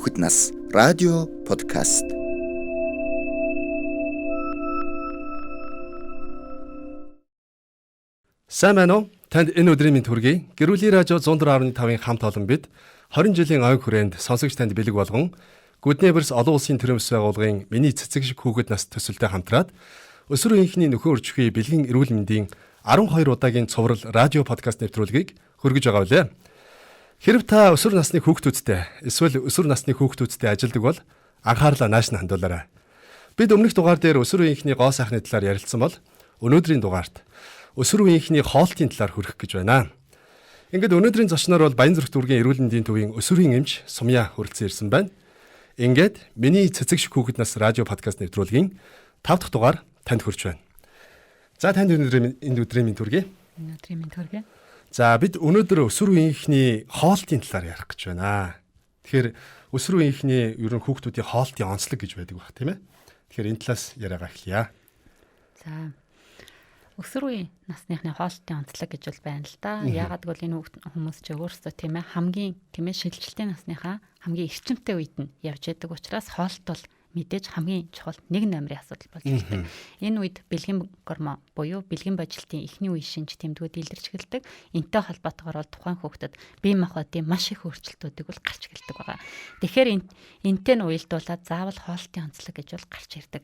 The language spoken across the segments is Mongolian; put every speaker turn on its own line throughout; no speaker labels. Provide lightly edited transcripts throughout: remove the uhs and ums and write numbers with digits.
Хүүхэд нас радио подкаст.
Сайн байна уу? Танд энэ өдрийн мэнд хүргэе. Гэрүүлийн радио 104.5-ын хамт олон бид 20 жилийн ойн хүрээнд сонсогч танд бэлэг болгон Гүднэбэрс олон улсын төрөмс байгууллагын миний цэцэг шиг хүүхэд нас төсөлтэй хамтраад өсвөр үеийнхний нөхөн өрчхүй бэлгийн эрүүл мэндийн 12 удаагийн цуврал радио подкаст нэвтрүүлгийг хүргэж байгаа билээ. Хэрв та өсвөр насны хүүхдүүдтэй эсвэл өсвөр насны хүүхдүүдтэй ажилдаг бол анхаарлаа нааш нь хандуулаарай. Бид өмнөх дугаар дээр өсвөр үеийнхний гоо сайхны талаар ярилцсан бол өнөөдрийн дугаарт өсвөр үеийнхний хоолтын талаар хүрэх гэж байна. Ингээд өнөөдрийн зочноор бол Баян Зүрх дүүргийн эрүүл мэндийн төвийн өсвөрийн эмч Сумья хүрэлцэн ирсэн байна. Ингээд миний цэцэг шиг хүүхэд нас радио подкаст нэвтрүүлгийн 5 дахь дугаар танд хүрч байна. За танд энэ өдрийн мэнд хүргэе.
Өнөөдрийн мэнд хүргэе.
За бид өнөөдөр өсвөр үеийнхний хоолтын талаар ярих гэж байна. Тэгэхээр өсвөр үеийнхний ерөн хүүхдүүдийн хоолтын онцлог гэж байдаг баг тийм ээ. Тэгэхээр энэ талаас яриагаа эхлэе.
За өсвөр үеийн насныхны хоолтын онцлог гэж бол байна л да. Яагаад гэвэл энэ хүмүүс ч өөрсдөө тийм ээ хамгийн тийм ээ шилжилтийн насныхаа хамгийн эрчимтэй үед нь явж байдаг учраас хоолт бол мэдээж хамгийн чухал нэг номерын асуудал болж ирдэг. Энэ үед бэлгийн гормон буюу бэлгийн божилтын эхний үе шинж тэмдгүүд илэрч эхэлдэг. Энтэй холбоотойгоор бол тухайн хүүхдэд бие махбодын маш их өөрчлөлтүүдийг бол гарч эхэлдэг байгаа. Тэгэхээр энтэй нь уялдуулаад заавал хоолтын онцлог гэж бол гарч ирдэг.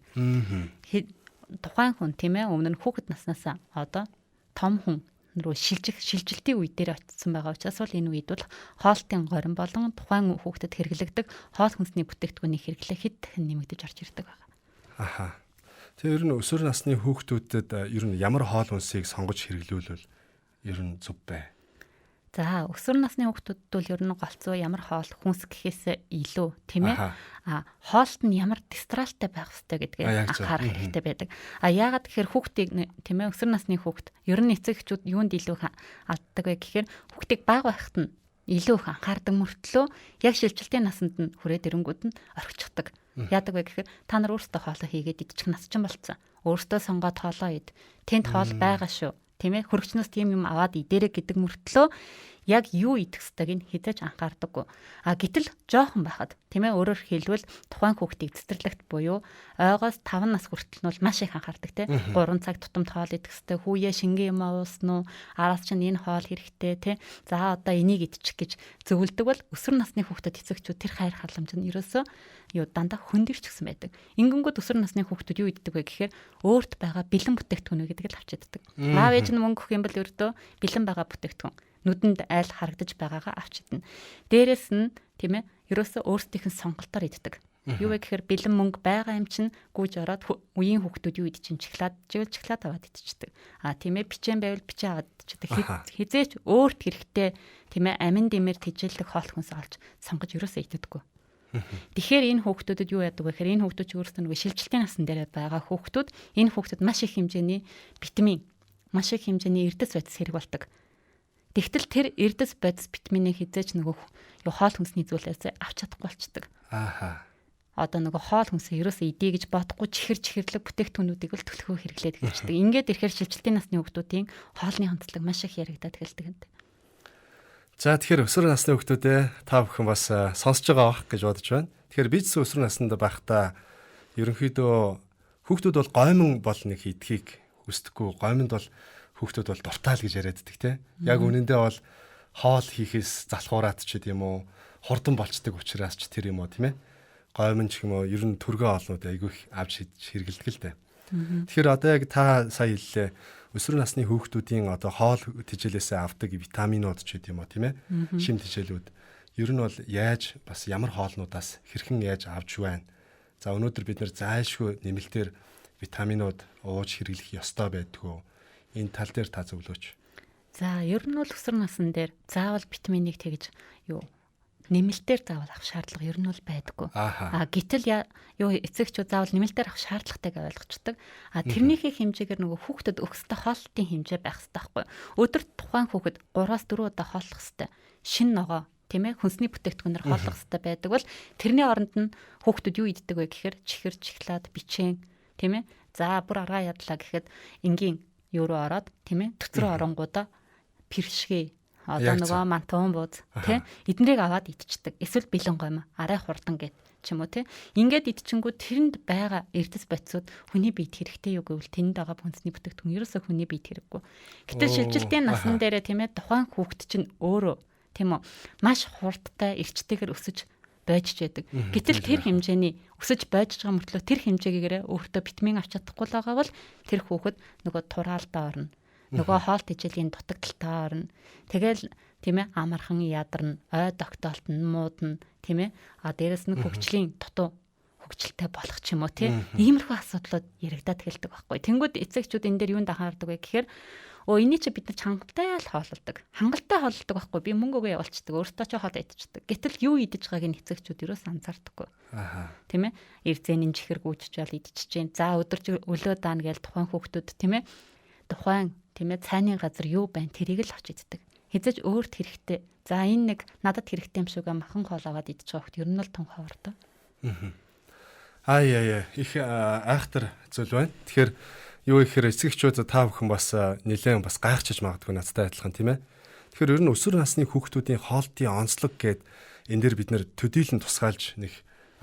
Тухайн хүн тийм ээ өмнө нь хүүхэд наснаас одоо том хүн рүү шилжилтийн үе дээр очсон байгаа учраас бол энэ үед бол хоолтын горин болон тухайн хүүхдэд хэрэглэгдэг хоол хүнсний бүтээгдэхүүний хэрэглээ хэд дахин нэмэгдэж орж ирдэг байна.
Аха. Тэгээ ер нь өсвөр насны хүүхдүүдэд ер нь ямар хоол хүнсийг сонгож хэрэглүүлвэл ер нь зөв бай.
За өсвөр насны хүүхдүүд бол ер нь голцоо ямар хоол хүнс гэхээс илүү тийм ээ хоолт нь ямар дистралтай байх ёстой гэдгээ анхаарах хэрэгтэй байдаг. Яагаад гэхээр хүүхдийг тийм ээ өсвөр насны хүүхд ер нь эцэгчүүд юунд илүү алддаг вэ гэхээр хүүхдийг бага байхад нь илүү их анхаардаг мөртлөө яг шилжилтийн насанд нь хүрээд ирэнгүүд нь орхичихдаг. Яадаг вэ гэхээр та нар өөрсдөө хоолоо хийгээд идчих насчин болцсон. Өөрсдөө сонгоод хоолоо ид. Тэнд хоол байгаа шүү. Тийм ээ хөргөчнөөс тийм юм аваад идэрэ гэдэг мөртлөө яг юу идэх ёстойг нь хязгаарч анхаардаггүй. Гэтэл жоохон байхад тийм ээ өөрөөр хэлбэл тухайн хүүхдийг цэцэрлэгт буюу ойгоос 5 нас хүртэл нь бол маш их анхаардаг тийм 3 цаг тутамд хоол идэх ёстой. Хүүе шингэн юм уусан уу? Араас чинь энэ хоол хэрэгтэй тийм. За одоо энийг идчих гэж зөвлөдөг бол өсвөр насны хүүхдэд эцэгчүүд тэр хайр халамж нь ерөөсөө дандаа хөндөрч гисэн байдаг. Ингэнгүүт өсвөр насны хүүхдүүд юу иддэг вэ гэхээр өөрт байгаа бэлэн бүтээгдэхүүн гэдэг л авч иддэг. Аав ээж нь мөнгө өгөх юм бол ердөө бэлэн байгаа бүтээгдэхүүн нүдэнд айл харагдаж байгаагаа авч идэнэ. Дээрээс нь тийм ээ ерөөсөө өөрсдийнх нь сонголтоор иддэг. Юу вэ гэхээр бэлэн мөнгө байгаа юм чинь гүйж ороод үеийн хүүхдүүд юу идэж чинь чоколад аваад идчихдэг. Тийм ээ бичэн байвал бичээ аваад идчихдэг. Хизээч өөрт хэрэгтэй тийм ээ амин дэмэр тэжээлэх хоол хүнс олж сонгож ерөөсөө иддэггүй. Тэгэхээр энэ хүүхдүүдэд юу яадаг вэ гэхээр энэ хүүхдүүд ч өөрсдөө нэг шилжилтийн насн дээр байгаа хүүхдүүд энэ хүүхдүүд маш их хэмжээний витамин, маш их хэмжээний эрдэс бодис хэрэг болдог. Тэгтэл тэр эрдэс бодис витаминыг хизээч нөгөө хоол хүнсний зүйлээс авч чадахгүй болчдөг. Одоо нөгөө хоол хүнсээ ерөөсөө идэ гэж бодохгүй чихэрлэг бүтээгдэхүүнүүдийг л төлхөө хэрэглээд хэлждэг. Ингээд ирэхээр шилжилтийн насны хүүхдүүдийн хоолны онцлог маш их яригадаад эхэлдэг юм.
За тэгэхээр өсвөр насны хүүхдүүдээ та бүхэн бас сонсож байгаа бах гэж бодож байна. Тэгэхээр бид өсвөр наснд байхдаа ерөнхийдөө хүүхдүүд бол гомин бол нэг идхийг хүсдэггүй. Гоминд бол хүүхдүүд бол дуртаал гэж яриаддаг тийм. Яг үнэндээ бол хоол хийхээс залхуураад ч гэдэм үү, хурдан болцдог учраас ч тэр юм уу тийм ээ. Гомин ч юм уу ер нь төргөө олнууд айгүй их авч хэрэгэлдэг л дээ. Тэгэхээр одоо яг та сая хэллээ өсвөр насны хүүхдүүдийн одоо хоол тэжээлээс авдаг витаминууд ч гэдэм үү тийм ээ. Шим тэжээлүүд ер нь бол яаж бас ямар хоолнуудаас хэрхэн яаж авч байна. За өнөөдөр бид нэр зайлшгүй нэмэлтээр витаминууд ууж хэрэглэх ёстой байдгүй. Энэ тал дээр та зөвлөөч.
За ер нь бол өсвөр насн дээр заавал витаминыг тэгж нэмэлтээр заавал авах шаардлага ер нь бол байдаггүй. Гэтэл эцэгчүүд заавал нэмэлтээр авах шаардлагатайг ойлгочдөг. Тэрнийхээ хэмжээгээр нөгөө хүүхдэд өгөхтэй хоолтын хэмжээ байх хэрэгтэй байхгүй. Өдөрт тухайн хүүхэд 3-4 удаа хооллох хэрэгтэй. Шинэ ногоо тийм ээ хүнсний бүтээгдэхүүнээр хооллох хэрэгтэй байдаг бол тэрний оронд нь хүүхдүүд юу иддэг вэ гэхээр чихэр, чоколад, бичэн тийм ээ. За бүр аргаа ядлаа гэхэд энгийн юу руу ороод тийм ээ төцрөө оронгуудаа пиршгэ одоо нөгөө мантон бууз тий эднэрийг аваад идчихдэг. Эсвэл бэлэн гомь, арай хурдан гэд ч юм уу тий. Ингээд идчихэнгүү тэрэнд байгаа эрдэс бодисууд хүний биед хэрэгтэй юу гэвэл тэнд байгаа хүнсний бүтээгдэхүүн ерөөсөө хүний биед хэрэггүй. Гэтэл шилжилтийн насан дээрээ тийм ээ тухайн хүүхэд чинь өөрөө тийм үү маш хурдтай эрчтэйгээр өсөж байж чаддаг. Гэтэл тэр хэмжээний өсөж байж байгаа мөртлөө тэр хэмжээгээрээ өөртөө витамин авч чадахгүй л байгаа бол тэр хүүхэд нөгөө тураалдаа орно. Нөгөө хоолт ижилгийн дутагдaltaа орно. Тэгэл тийм ээ амархан ядарна, ой тогтоолтон муудна, тийм ээ. Дээрэс нь хөгжлийн дутуу хөгжилтэй болох ч юм уу тийм. Иймэрхүү асуудлууд яригадаад эхэлдэг байхгүй. Тэнгүүд эцэгчүүд энэ дээр юунд анхаардаг вэ гэхээр энийг чи бид нар хангалттай л хоололдог. Хангалттай хоололдог байхгүй. Би мөнгөөгөө явуулчихдаг. Өөртөө ч хоол идчихдэг. Гэтэл юу идэж байгааг нь эцэгчүүд юус анзаардаггүй. Тийм ээ. Эрзэнийн чихэр гүйчж бол идчихэж जैन. За өдөрж өлөө даана гэж тухайн хүүхдүүд тийм ээ. Тухайн тийм ээ цайны газар юу байна тэрийг л авч иддэг. Хэзэж өөрт хэрэгтэй. За энэ нэг надад хэрэгтэй юм шүүгээ махан хоол аваад идчих жоохт ер нь л том ховортой.
Их айхтар зүйл байна. Тэгэхээр юу ихээр эцэгчүүд та бүхэн бас нэлээд бас гайхчихж магадгүй надтай адилхан тийм ээ. Тэгэхээр ер нь өсвөр насны хүүхдүүдийн хоолтын онцлог гээд энэ дээр бид нэр төдийлөн тусгайлж нэг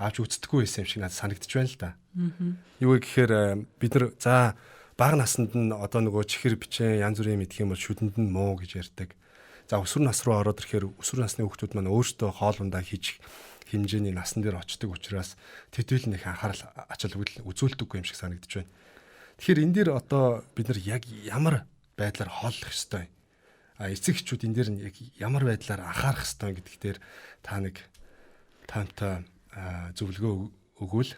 авч үздэггүй байсан юм шиг надад санагдчих байна л да. Юу гэхээр бид нар за бага наснд нь одоо нөгөө чихэр бичээ янз бүрийн мэдх юм бол шүдэнд нь муу гэж ярьдаг. За өсвөр нас руу ороод ирэхээр өсвөр насны хүүхдүүд маань өөрсдөө хоол ундаа хийж хэмжээний насан дээр очдог учраас төдийлөн их анхаарал ачаал үзүүлдэггүй юм шиг санагдчих байна. Тэгэхээр энэ дээр одоо бид нар яг ямар байдлаар хооллох ёстой? Эцэгчүүд энэ дээр нь яг ямар байдлаар анхаарах ёстой гэдэгт дээр та нэг таамтай зөвлөгөө өгвөл.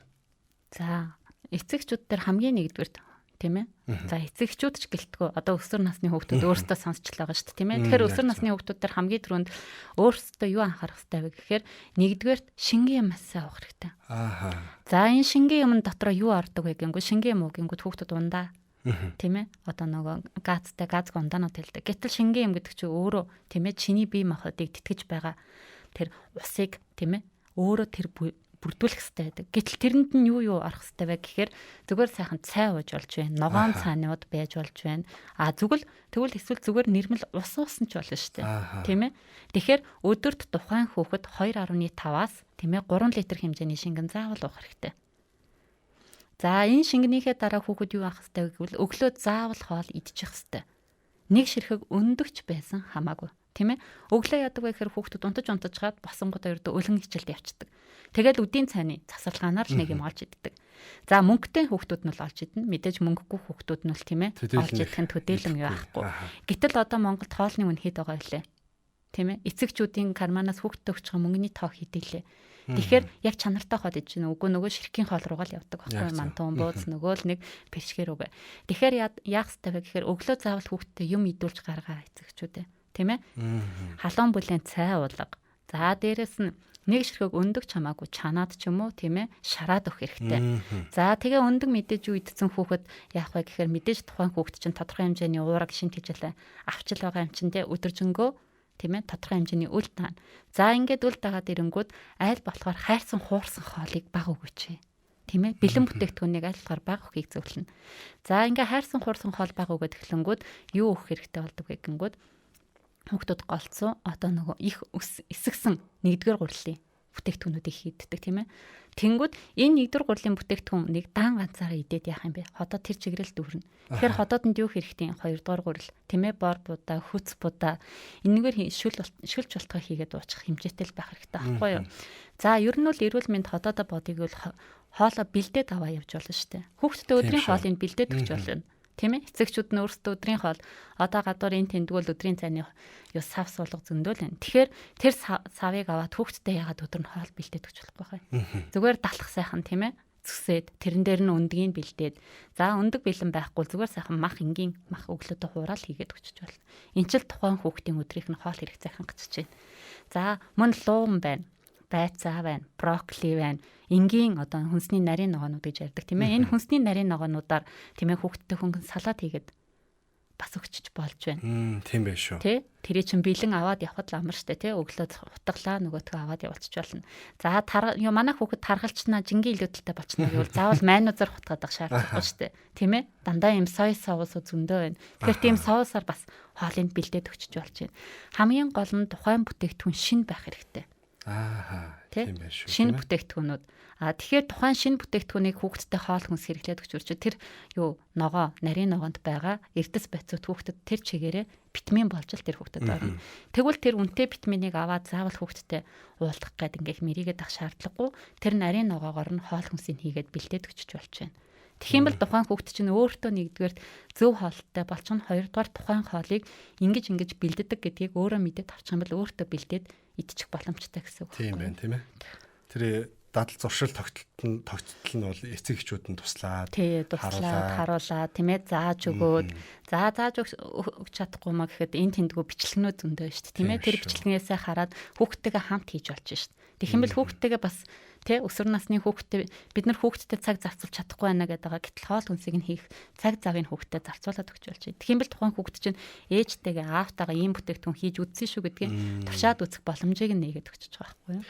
За эцэгчүүд дээр хамгийн нэгдүгээр тийм ээ. За эцэгчүүд ч гэлтгөө одоо өсвөр насны хүүхдүүд өөрсдөө сонсчлаа байгаа шүү дээ тийм ээ. Тэгэхээр өсвөр насны хүүхдүүд дээр хамгийн түрүүнд өөрсдөө юу анхаарах хэрэгтэй вэ гэхээр нэгдүгээр шингэн юм асаа авах хэрэгтэй. За энэ шингэн юм дотор юу ордог вэ гэнгүү шингэн юм уу гэнгүүт хүүхдүүд ундаа тийм ээ. Одоо нөгөө газтай газ ундаанууд хэлдэг. Гэтэл шингэн юм гэдэг чинь өөрөө тийм ээ чиний бие махбодыг тэтгэж байгаа тэр усыг тийм ээ өөрөө тэр бүрдүүлэх хэрэгтэй байдаг. Гэтэл тэрэнд нь юу орох хэрэгтэй вэ гэхээр зүгээр сайхан цай ууж болж байна. Ногоон цаанууд байж болж байна. Тэгвэл эсвэл зүгээр нэрмэл ус уусан ч болно шүү дээ. Тийм ээ. Тэгэхээр өдөрт тухайн хүүхэд 2.5-аас тийм ээ 3 литр хэмжээний шингэн заавал уух хэрэгтэй. За энэ шингэнийхээ дараа хүүхэд юу авах хэрэгтэй гэвэл өглөө заавал хоол идчих хэрэгтэй. Нэг ширхэг өндөгч байсан хамаагүй. Тийм ээ. Өглөө яадаг вэ гэхээр хүүхдүүд унтаж гад босонгодоо ердөө өлөн хичээлд явчихдаг. Тэгэл үдийн цайны засварлагаанаар л нэг юм олж иддэг. За мөнгөтэй хүүхдүүд нь л олж идэнэ. Мэдээж мөнгөгүй хүүхдүүд нь л тийм ээ олж идэх нь төдийлөн юу ахгүй. Гэтэл одоо Монголд хоолны үн хэд байгаа вэ? Тийм ээ. Эцэгчүүдийн карманаас хүүхдэд өгч байгаа мөнгөний тоо хэдийлээ. Тэгэхээр яг чанартай хоол идэж гэнэ. Үгүй нөгөө ширхгийн хоол руугаа л явдаг байхгүй мантон бууз нөгөө л нэг пэшгээр үгүй. Тэгэхээр яах ёстой вэ гэхээр өглөө заавал хүүхдэд юм идүүлж гаргаа эцэгчүүдээ. Тийм ээ. Халуун бүлээн цай уулга. За дээрэс нь нэг ширхэг өндөг чамаагүй чанаад ч юм уу тийм ээ шараад өгөх хэрэгтэй. За тэгээ өндөг мэдээж юу идсэн хүүхэд яах вэ гэхээр мэдээж тухайн хүүхэд чинь тодорхой хэмжээний уураг шинт хижээлээ авчил байгаа юм чинь тэ өдөржингөө тийм ээ тодорхой хэмжээний үл таана. За ингээд үл дагаад ирэнгүүт айл болохоор хайрсан хуурсан хоолыг баг өгөөч. Тийм ээ бэлэн бүтээгдэхүүнийг айл болохоор баг өгөхийг зөвлөнө. За ингээ хайрсан хуурсан хоол баг өгöd эхлэнгүүт юу өгөх хэрэгтэй болдог вэ гингүүд хүүхдүүд голцсон одоо нөгөө их эсэгсэн нэгдүгээр гурилын бүтээгдэхүүнүүдийг хийддэг тийм ээ. Тэнгүүд энэ нэгдүгээр гурилын бүтээгдэхүүнийг дан ганцаараа идээд яах юм бэ? Ходоод тэр чигээрэл дүүрнэ. Тэгэхээр ходоодонд юу хэрэгтэй? Хоёрдугаар гурил тийм ээ бор будаа, хүц будаа энэгээр шүлж болтгоо хийгээд уучих хэмжээтэй л байх хэрэгтэй аахгүй юу? За ер нь бол эрүүл мэнд ходоодоо бодгийг бол хоолоо бэлдээд аваа явж болно шүү дээ. Хүүхдэд өдрийн хоолыг бэлдээд өгч болно. Тийм ээ эцэгчүүд нь өөрсдөө өдрийн хоол одоо гадуур энэ тэндгүүл өдрийн цайны юу сав суулга зөндөөл байна. Тэгэхээр тэр савыг аваад хүүхдэд яагаад өдөр нь хоол бэлдээд өгч болохгүй хаа. Зүгээр далах сайхан тийм ээ зүсээд тэрэн дээр нь өндгийг бэлдээд за өндөг бэлэн байхгүй зүгээр сайхан мах энгийн мах өглөөдөө хураал хийгээд өгчөж болно. Энд ч л тухайн хүүхдийн өдрийнх нь хоол хэрэг сайхан гацж байна. За мөн луун байна. Байцаа байна, брокколи байна. Энгийн одоо хүнсний нарийн ногоонууд гэж ярьдаг тийм ээ. Энэ хүнсний нарийн ногоонуудаар тийм ээ хүүхдтэй хөнгөн салат хийгээд бас өгчөж болж байна.
Тийм байх шүү.
Тэ? Тэрий чин бэлэн аваад явхад л амар штэ тий. Өглөө утгалаа нөгөөтгөө аваад явуулчих болно. За манай хүүхэд таргалчнаа жингийн илүүдэлтэй болчихно гэвэл заавал майнузаар хутгаад байх шаардлагагүй штэ. Тийм ээ? Дандаа юм соёс соус зөндөө байна. Тэгэхээр тийм соусаар бас хоолыг бэлдээд өгчөж болж байна. Хамгийн гол нь тухайн бүтээгдэхүүн шин байх хэрэгтэй.
Тийм байх шүү.
Шинэ бүтээгдэхүүнүүд. Тэгэхээр тухайн шинэ бүтээгдэхүүнийг хүүхдтэй хоол хүнс хэрэглээд өгч тэр нарийн ногоонд байгаа эрдэс байцууд хүүхдэд тэр чигээрээ витамин болж л тэр хүүхдэд орно. Тэгвэл тэр үнэтэй витаминыг аваад заавал хүүхдэдтэй уулгах гээд ингээл мэрийгээд ах шаардлагагүй. Тэр нарийн ногоогоор нь хоол хүнсийг хийгээд бэлдээд өгч болж байна. Тэгхийн бол тухайн хүүхд чинь өөртөө нэгдүгээр зөв хоолтой болчихно, хоёрдугаар тухайн хоолыг ингэж бэлддэг гэдгийг өөрөө мэдээд авчих юм бол өөртөө бэлдээд идчих боломжтой гэсэн үг.
Тийм байна, тийм ээ. Тэр дадал зуршил тогтолтол нь бол эцэг эхчүүд нь туслаад
харуулаад тийм ээ зааж өгөөд зааж өгч чадахгүй маа гэхэд энэ тэндгүү бичлэгнүүд зөндөө шүү дээ тийм ээ. Тэр бичлэгнээсээ хараад хүүхдтэйгээ хамт хийж болж шүү дээ. Тэгэх юм бол хүүхдтэйгээ бас өсвөр насны хүүхдтэй бид нар хүүхдтэй цаг зарцуулж чадахгүй байна гэдэг байгаа. Гэтэл хоол хүнсийг нь хийх цаг завыг хүүхдтэй зарцуулаад өгч болж байна. Тэгэх юм бол тухайн хүүхд чинь ээжтэйгээ аавтайгаа ийм бүтээгдэхүүн хийж үзсэн шүү гэдгийг туршаад үзэх боломжийг нээгээд өгч байгаа байхгүй юу?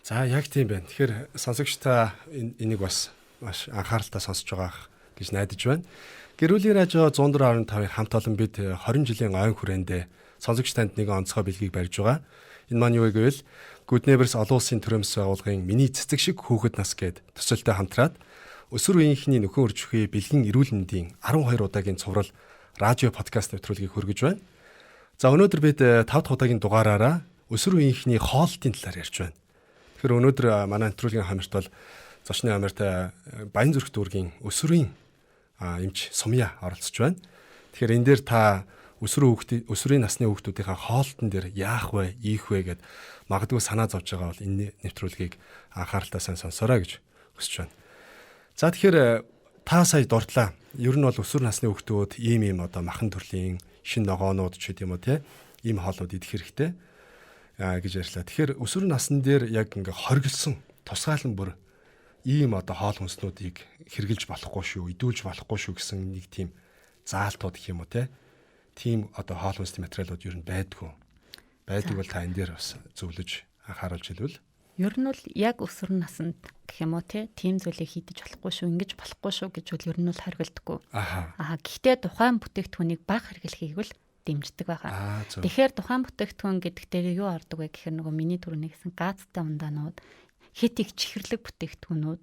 За яг тийм байна. Тэгэхээр сонсогчдаа энийг бас маш анхааралтай сонсож байгаа гэж найдаж байна. Гэрүүлийн радио 104.5-ын хамт олон бид 20 жилийн ойн хүрээндээ сонсогч танд нэгэн онцгой бэлгийг барьж байгаа. Энэ маань юу гэвэл Good Neighbors олон улсын төрөмс байгууллагын миний цэцэг шиг хүүхэд нас гээд төсөлтөд хамтраад өсвөр үеийнхний нөхөн өржихүй бэлгийн эрүүл мэндийн 12 удаагийн цуврал радио подкаст нэвтрүүлгийг хөргөж байна. За өнөөдөр бид 5 дахь удаагийн дугаараараа өсвөр үеийнхний хоолтын талаар ярьж байна. Тэгэхээр өнөөдөр манай нэвтрүүлгийн хамарт бол зочны хамарт Баянзүрх дүүргийн өсвөрийн эмч Сумья оролцож байна. Тэгэхээр энэ дээр та өсвөрийн насны хүүхдүүдийнхээ хоолтон дээр яах вэ, ийх вэ гэд магадгүй санаа зовж байгаа бол энэ нэвтрүүлгийг анхааралтай сайн сонсоорой гэж хүсэж байна. За тэгэхээр та сая дурдлаа. Ер нь бол өсвөр насны хүүхдүүд ийм махан төрлийн шин ногоонууд ч гэдэм үү те ийм хоолууд идэх хэрэгтэй гэж ярьлаа. Тэгэхээр өсвөр насн дээр яг ингээ хоригдсон тусгаалan бүр ийм хоол хүнснүүдийг хэрглэж болохгүй шүү, идүүлж болохгүй шүү гэсэн нэг тийм заалтууд гэх юм уу те. Тийм хоол хүнсний материалууд ер нь байдгүй бол та энэ дээр бас зөвлөж анхааруулж хэлвэл.
Ер нь бол яг өсвөр наснд гэх юм уу тийм зүйлийг хийдэж болохгүй шүү, ингэж болохгүй шүү гэж бол ер нь бол хариулдаггүй. Гэхдээ тухайн бүтээгдэхүүнийг бага хэрэглэхийг бол дэмждэг байгаа. Тэгэхээр тухайн бүтээгдэхүүн гэдэг дээр юу ордог вэ гэхээр миний түрүүний гэсэн газтай ундаанууд, хит их чихэрлэг бүтээгдэхүүнүүд,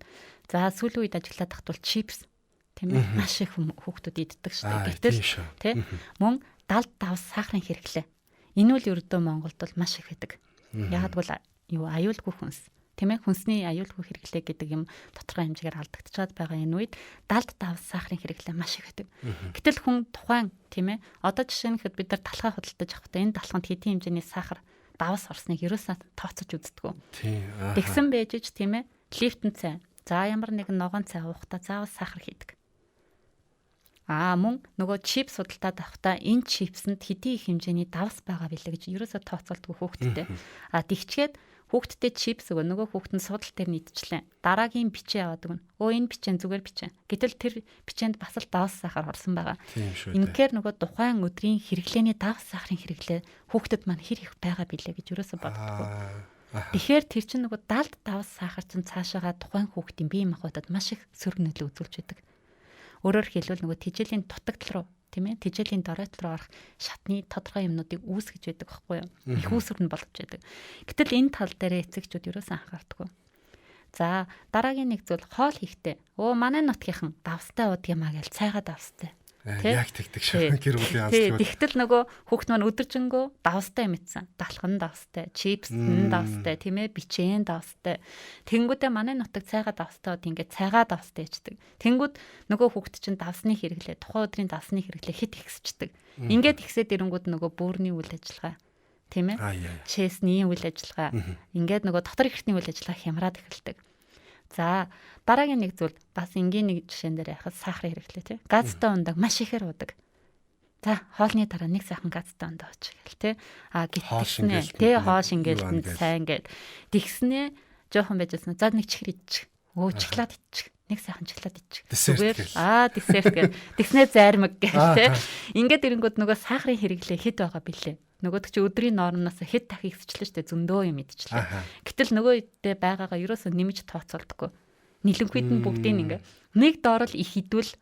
за сүүлийн үед ажиллаад тахтвал чипс тийм ээ маш их хүүхдүүд иддэг шүү дээ. Гэтэл тийм мөн далд давс сахарын хэрэглээ. Энэ үл ердөө Монголд бол маш их байдаг. Яг бол аюулгүй хүнс тийм ээ хүнсний аюулгүй хэрэглээ гэдэг юм тодорхой хэмжээгээр алдагдчихад байгаа энэ үед далд давс сахарын хэрэглээ маш их байдаг. Гэтэл хүн тухайн тийм ээ одоо жишээ нь хэд бид нар талхаа худалдаж авахдаа энэ талханд хэдийн хэмжээний сахар давс орсныг ерөөсөө тооцож үздэг. Тэгсэн байж ч тийм ээ лифтэн цай. За ямар нэгэн ногоон цай уухдаа заавал сахар хийдэг. Мөн нөгөө чипс судалтаад авахдаа энэ чипсэнд хэдий их хэмжээний давс байгаа билээ гэж ерөөсөө тооцоолдгүй хүүхдтэй. Тэгчгээд хүүхдтэй чипс өгөө нөгөө хүүхд нь судал дээр нийтчлээ. Дараагийн бичээ аваад өгнө. Энэ бичээ зүгээр бичээ. Гэтэл тэр бичээнд бас л давс сахар орсон байгаа. Инхээр нөгөө тухайн өдрийн хэрэглээний давс сахарын хэрэглээ хүүхдэд маань хэр их байгаа билээ гэж ерөөсөө боддоггүй. Тэгэхээр тэр чинь нөгөө далд давс сахар чинь цаашаага тухайн хүүхдийн бие махбодод маш их сөрөг нөлөө үзүүлж байдаг. Өөрөөр хэлбэл нөгөө тэжээлийн дутагдал руу тийм ээ тэжээлийн доройтол руу орох шатны тодорхой юмнуудыг үүсгэж байдаг байхгүй юу? Их үүсвэр нь болгож байдаг. Гэтэл энэ тал дээр эцэгчүүд ерөөсөн анхаардаггүй. За дараагийн нэг зүйл хоол хийхдээ манай нутгийнхан давстай уудаг юм аа гэж цайгаа давстай.
Яг тэгдэг шүү. Гэр бүлийн амсгууд.
Тэгтэл нөгөө хүүхд маань өдөржингөө давстай мэдсэн. Далхан давстай, чипс давстай, тийм ээ, бичэн давстай. Тэнгүүдээ манай нутаг цайгаа давстай бод ингээд цайгаа давстай ячдаг. Тэнгүүд нөгөө хүүхд чинь давсны хэрэглээ, тухайн өдрийн давсны хэрэглээ хит ихсчдэг. Ингээд ихсээд ирэнгүүд нөгөө бөөрийн үйл ажиллагаа, тийм ээ, шээсний үйл ажиллагаа, ингээд нөгөө дотор эрхтний үйл ажиллагаа хямраад эхэлдэг. За дараагийн нэг зүйл бас энгийн нэг жишээн дээр яхад сахар хэрэглээ тий. Газтай ундаг маш ихээр удаг. За хоолны дараа нэг сайхан газтай ундаа уучих гэл тий. Гитгснээ тий хоош ингээл сайн гээд тэгснээ жоохон байжсэн. За нэг чихэр идчих. Чоклад идчих. нэг сайхан чиглаад ичих.
Зүгээр
десерт гэх. Тэгснээ зайрмаг гэх те. Ингээд ирэнгүүт нөгөө сахарын хэрэглээ хэд байгаа бэлээ. Нөгөөд чи өдрийн нормоноос хэд дахин ихсчлээ штэ зөндөө юм идчихлээ. Гэтэл нөгөө үедээ байгаагаа ерөөсөө нэмж тооцоолдоггүй. Нийлэнхүйд нь бүгдийг ингээ нэг доорол их идвэл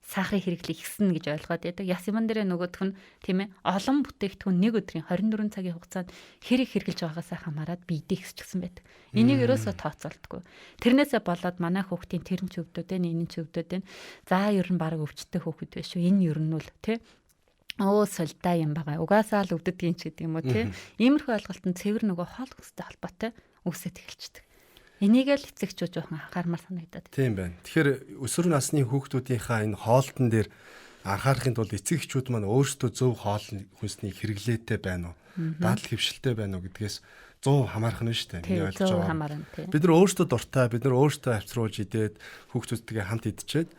сахарын хэрэглээ ихснэ гэж ойлгоод байдаг. Яс юмн дээрээ нөгөөх нь тийм ээ олон бүтээгдэхүүн нэг өдрийн 24 цагийн хугацаанд хэрэг хэрэглэж байгаагаас хамаарат биедээ ихсчихсэн байдаг. Энийг ерөөсөө тооцоолдоггүй. Тэрнээсээ болоод манай хүүхдийн тэрэн ч өвдөд байна, энэ ч өвдөд байна. За ер нь баг өвчтөй хүүхэд биш шүү. Энэ ер нь үл тий солида юм байгаа. Угаасаа л өвдөдгийн ч гэдэг юм уу тий. Иймэрхүү ойлголтод цэвэр нөгөө хоол хүнстэй холбоотой үсэт эхэлчихдэг. Энийг л эцэгчүүд жоохон анхаармаар санагдаад.
Тийм байна. Тэгэхээр өсвөр насны хүүхдүүдийнхаа энэ хоолтон дээр анхаарахын тулд эцэгчүүд маань өөрсдөө зөв хоол хүнсний хэрэглээтэй байна уу? Дадал хэвшилтэй байна уу гэдгээс 100 хамаарах нь шүү дээ.
Миний ойлгож байгаа.
Бид нар өөрсдөө дуртай, бид нар өөрсдөө авчруулж идээд хүүхдүүдтэйгээ хамт идчихэд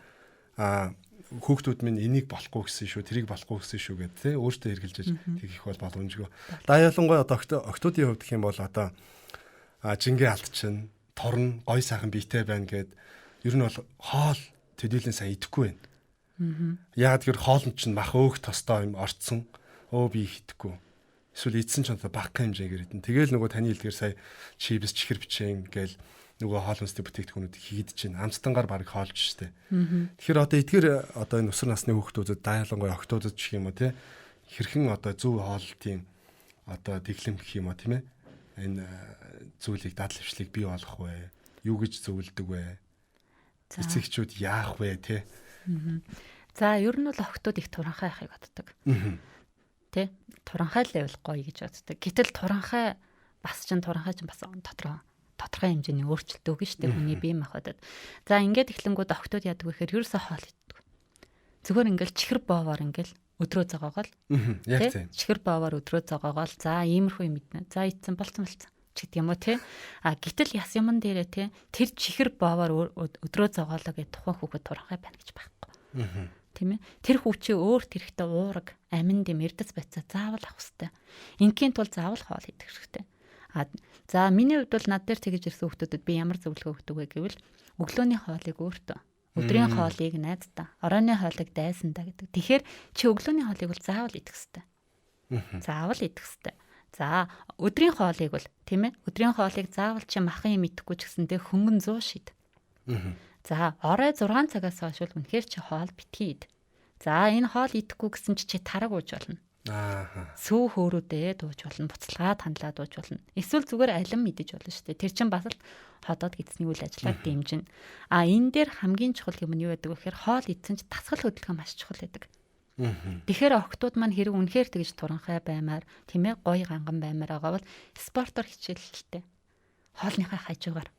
хүүхдүүд минь энийг болохгүй гэсэн шүү, тэрийг болохгүй гэсэн шүү гэдэг тий өөртөө хэрглэж тэгэх бол боломжгүй. Да ялангуяа одоо октоодын хувьд гэх юм бол одоо жингээ алдчихна, торн гой сайхан биетэй байна гэд ер нь бол хоол төдийлэн сайн идэхгүй байна. Яг тэр хоол нь чинь мах өөх тостой юм орцсон. Би идэхгүй. Эсвэл идсэн ч одоо багахан хэмжээгээр идэн. Тэгээл нөгөө таны хэлдгээр сая чипс, чихэр бичэн гээл нөгөө хоол хүнстэй бүтээгдэхүүнүүд хийдэж байна. Амцдангаар баг хоолж штэ. Тэгэхээр одоо эдгээр одоо энэ өсвөр насны хүүхдүүдэд даялангуй октоодод ч юм уу те хэрхэн одоо зөв хоолтын одоо дэглэм гэх юм уу тийм ээ. Энэ зүйлийг дадал хвшлийг бий болгох вэ? Юу гэж зөвлөдөг вэ? Эцэгчүүд яах вэ те?
За ер нь бол октод их туранхай яхахыг боддог. Тэ? Туранхай л байвал гоё гэж боддог. Гэтэл туранхай бас бас тодорхой хэмжээний өөрчлөлт өгнө шүү дээ хүний бие махбодод. За ингээд эхлэнгүүд октод яадаг вэ гэхээр ерөөсөө хоол иддэг. Зүгээр ингээл чихэр боовоор ингээл өдрөө зогоогоол.
Яг тийм.
Чихэр боовоор өдрөө зогоогоол. За иймэрхүү юм иднэ. За идсэн болцсон ч гэдэг юм уу те. Гэтэл яс юмн дээрээ те тэр чихэр боовоор өдрөө зогоолоо гэж тухайн хүүхэд туранхай байна гэж байхгүй. Тийм ээ. Тэр хүүчээ өөрт хэрэгтэй уураг, амин дэм эрдэс байцаа заавал авах хэрэгтэй. Ингийн тул заавал хоол идэх хэрэгтэй. За миний хувьд бол над дээр тэгж ирсэн хүүхдүүдэд би ямар зөвлөгөө өгдөг вэ гэвэл өглөөний хоолыг өөртөө, өдрийн хоолыг найздаа, оройн хоолыг дайсандаа гэдэг. Тэгэхээр чи өглөөний хоолыг бол заавал идэх хэрэгтэй. Заавал идэх хэрэгтэй. За өдрийн хоолыг бол тийм ээ. Өдрийн хоолыг заавал чи махан юм идэхгүй ч гэсэндээ хөнгөн 100 шид. За орой 6 цагаас хойш бол үнэхээр чи хоол битгий ид. За энэ хоол идэхгүй гэсэн чи тараг ууж болно. Сүү хөөрүүдээ дууж болно, буцалгаа тандлаа дууж болно. Эсвэл зүгээр алим мэдэж болно шүү дээ. Тэр чинь бас л ходоод гидсний үйл ажиллагааг дэмжинэ. Энэ дээр хамгийн чухал юм нь юу байдаг вэ гэхээр хоол идсэн ч дасгал хөдөлгөөн маш чухал байдаг. Тэгэхээр октод маань хэрэг үнэхээр тэгж туранхай баймаар, тийм ээ, гоё ганган баймаар байгаа бол спортоор хичээлэлтэй. Хоолныхаа хажуугаар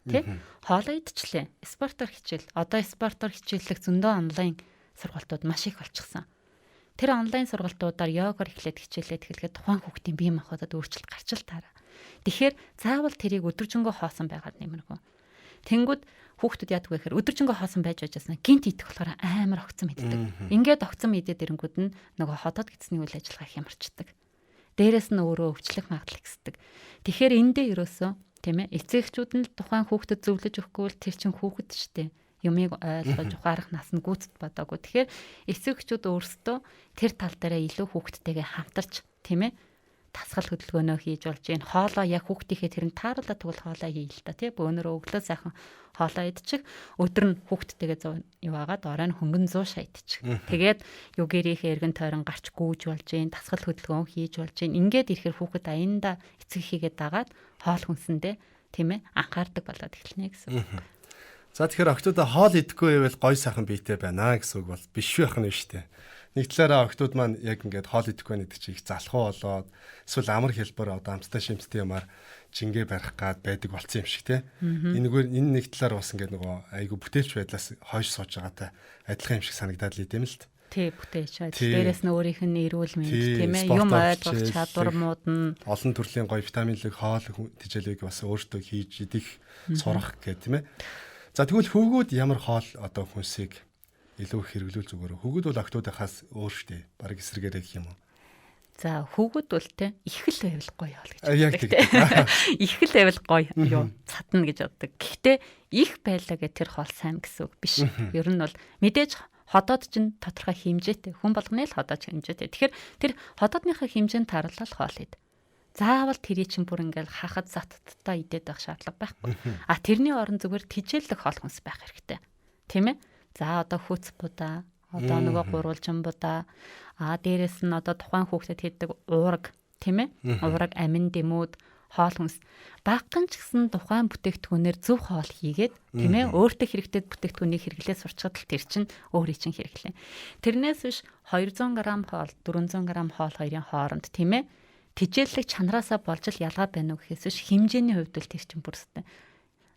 тий? Хоолоо идчихлээ. Спортоор хичээл. Одоо спортоор хичээллэх зөндөө онлайн сургалтууд маш их болчихсон. Тэр онлайн сургалтуудаар йогоор эхлээд хичээлээд эхлэхэд тухайн хүүхдийн бие махбодод өөрчлөлт гарч л таараа. Тэгэхээр заавал тэрийг өдөржингөө хоосон байгаад нэмэргүй. Тэнгүүд хүүхдүүд яадаг вэ гэхээр өдөржингөө хоосон байж байжснаа гинт идэх болохоор амар огцом иддэг. Ингээд огцом идээд ирэнгүүд нь нөгөө ходоод гидсний үйл ажиллагаа хямарчдаг. Дээрээс нь өөрөө өвчлөх магадлал ихсдэг. Тэгэхээр эндээ ерөөсөө тийм ээ эцэгчүүд нь тухайн хүүхдэд зөвлөж өгөхгүй бол тэр чинь хүүхэд штэ. Юмыг ойлгож ухаарах нас нь гүйцэд бодоогүй. Тэгэхээр эцэгчүүд өөрсдөө тэр тал дээр илүү хүүхдтэйгээ хамтарч тийм ээ тасгал хөдөлгөөнөө хийж болж энэ хоолоо яг хүүхдийнхээ тэр нь тааруулаад тэгвэл хоолоо хий л та тий бөөнөрөө өглөө сайхан хоолоо идчих өдөр нь хүүхдтэйгээ яваагаад орой нь хөнгөн 100 шаа идчих. Тэгээд югэрийнхээ эргэн тойрон гарч гүйж болж гин тасгал хөдөлгөөн хийж болж гин ингээд ирэхээр хүүхэд аяндаа эцэг хийгээд дагаад хоол хүнсэндээ тийм ээ анхаардаг болоод эхэлнэ гэсэн.
За тэгэхээр октодоо хоол идэхгүй байвал гой сайхан биетэй байна гэсэн үг бол биш байх нь шүү дээ. Нэг талаараа октод маань яг ингээд хоол идэхгүй гэдэг чинь их залхуу болоод эсвэл амар хэлбэр одоо амттай шимттэй юмар жингээ барих гад байдаг болсон юм шиг те. Энэ нэг талаар бас ингээд нөгөө айгу бүтээлч байдлаас хойш сууж байгаатай адилхан юм шиг санагдаад л идэм л т.
Тий бүтээч. Дээрээс нь өөрийнх нь эрүүл мэнд тийм ээ юм ойлгох чадвар муудна.
Олон төрлийн гоё витаминлэг хоол тэжээлийг бас өөртөө хийж идэх сурах гэх тийм ээ. За тэгвэл хүүгүүд ямар хоол одоо хүнсийг илүү хэрэглүүл зүгээр. Хүүгүүд бол октодынхаас өөр штэ. Бараг эсрэгээр гэх юм уу?
За хүүхэд бол те их л байвал гоё ол гэж.
Яг тийм.
Их л байвал гоё юу цатна гэж боддог. Гэхдээ их байлаа гэх тэр хоол сайн гэсэн үг биш. Ер нь бол мэдээж ходоод чинь тодорхой хэмжээтэй. Хүн болгоны л ходоод хэмжээтэй. Тэгэхээр тэр ходоодныхаа хэмжээнд тааруулаад хоол ид. Заавал тэрий чинь бүр ингээл хахад затттай идээд байх шаардлага байхгүй. А тэрний орон зүгээр тижээлэх хоол хүнс байх хэрэгтэй. Тийм ээ? За одоо хүц будаа, одоо нөгөө гурвалжин будаа, дээрэс нь одоо тухайн хүүхдэд хийдэг уураг, тийм ээ? Уураг, амин, дэмүүд, хоол хүнс. Багхан ч гэсэн тухайн бүтээгдэхүүнээр зөв хоол хийгээд, тийм ээ? Өөртөө хэрэгтэй бүтээгдэхүүнийг хэрэглээ сурчхад л тэр чинь өөрийн чинь хэрэглээ. Тэрнээс биш 200 г хоол, 400 г хоол хоёрын хооронд, тийм ээ? Тижээллэг чанараасаа болж л ялгаа байна уу гэхээс биш хэмжээний хувьд л тэр чинь бүрстэй.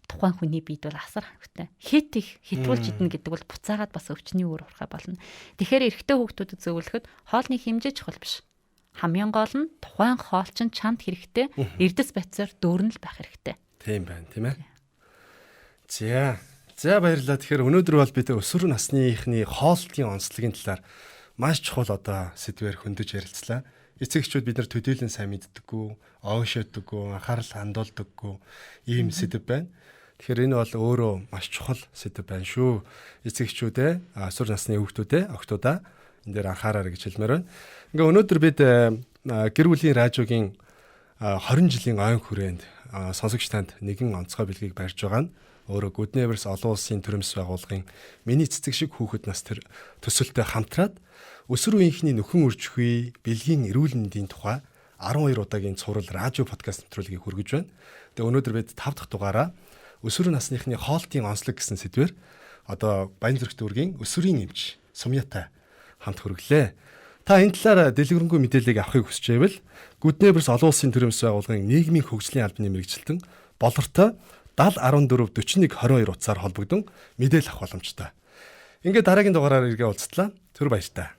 Тухайн хүний биед бол асар хавтай. Хит их хитруулж идэнэ гэдэг бол буцаагаад бас өвчний үр урхай болно. Тэгэхээр эрэгтэй хүүхдүүдэд зөвлөхөд хоолны хэмжээ чухал биш. Хамгийн гол нь тухайн хоол чинь чамд хэрэгтэй, эрдэс байцаар дүүрэн л байх хэрэгтэй.
Тийм байна, тийм ээ. За баярлалаа. Тэгэхээр өнөөдөр бол бид өсвөр насныхны хоолтын онцлогийн талаар маш чухал одоо сэдвээр хөндөж ярилцлаа. Эцэг эхчүүд бид нар төдийлөн сайн мэддэггүй, оошоодөггүй, анхаарал хандуулдаггүй ийм сэдв байна. Тэгэхээр энэ бол өөрөө маш чухал сэдв байна шүү. Эцэг эхчүүдээ, өсвөр насны хүүхдүүдээ, охтуудаа энэ дээр анхаараарай гэж хэлмээр байна. Ингээ өнөөдөр бид гэр бүлийн радиогийн 20 жилийн ойн хүрээнд сонсогч танд нэгэн онцгой бэлгийг барьж байгаа нь өөрөө Good Neighbors олон улсын төрөмс байгууллагын миний цэцэг шиг хүүхэд нас төр төсөлтөй хамтраад өсвөр үеийнхний нөхөн үржихүй бэлгийн эрүүл мэндийн тухай 12 удаагийн цуврал радио подкаст нэвтрүүлгийг хүргэж байна. Тэгээ өнөөдөр бид 5 дахь дугаараа өсвөр насныхны хоолтын онцлог гэсэн сэдвээр одоо Баянзүрх дүүргийн өсвөрийн эмч Сумьятай хамт хүргэлээ. Та энэ талаар дэлгэрэнгүй мэдээллийг авахыг хүсэж байвал Good Neighbors олон улсын төрөмс байгууллагын нийгмийн хөгжлийн албаны мэргэжилтэн болортой 70 14 41 22 утсаар холбогдсон мэдээлэл авах боломжтой. Ингээд дараагийн дугаараар иргэ уулзтлаа. Түр баяр та.